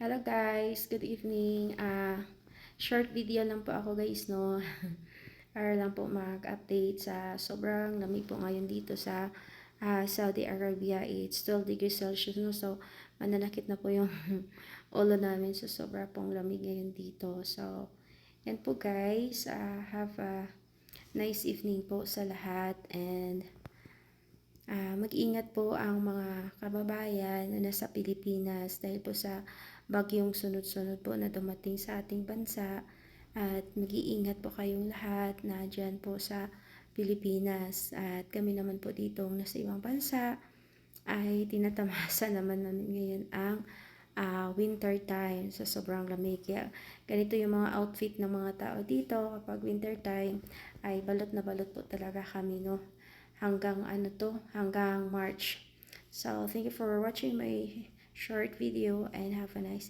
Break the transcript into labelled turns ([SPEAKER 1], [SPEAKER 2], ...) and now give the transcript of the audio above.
[SPEAKER 1] Hello guys, good evening. Short video lang po ako guys, no. Para lang po mag-update sa sobrang lamig po ngayon dito sa Saudi Arabia. It's 12 degrees Celsius, no. So, mananakit na po yung ulo namin sa sobra pong lamig ngayon dito. So, yan po guys. Have a nice evening po sa lahat and mag-ingat po ang mga kababayan na nasa Pilipinas dahil po sa bagyong sunod-sunod po na dumating sa ating bansa at mag-iingat po kayong lahat na dyan po sa Pilipinas at kami naman po dito nasa ibang bansa ay tinatamasa naman namin ngayon ang winter time sa sobrang lamig. Kaya ganito yung mga outfit ng mga tao dito kapag winter time ay balot na balot po talaga kami, no? Hanggang March. So, thank you for watching my short video and have a nice evening.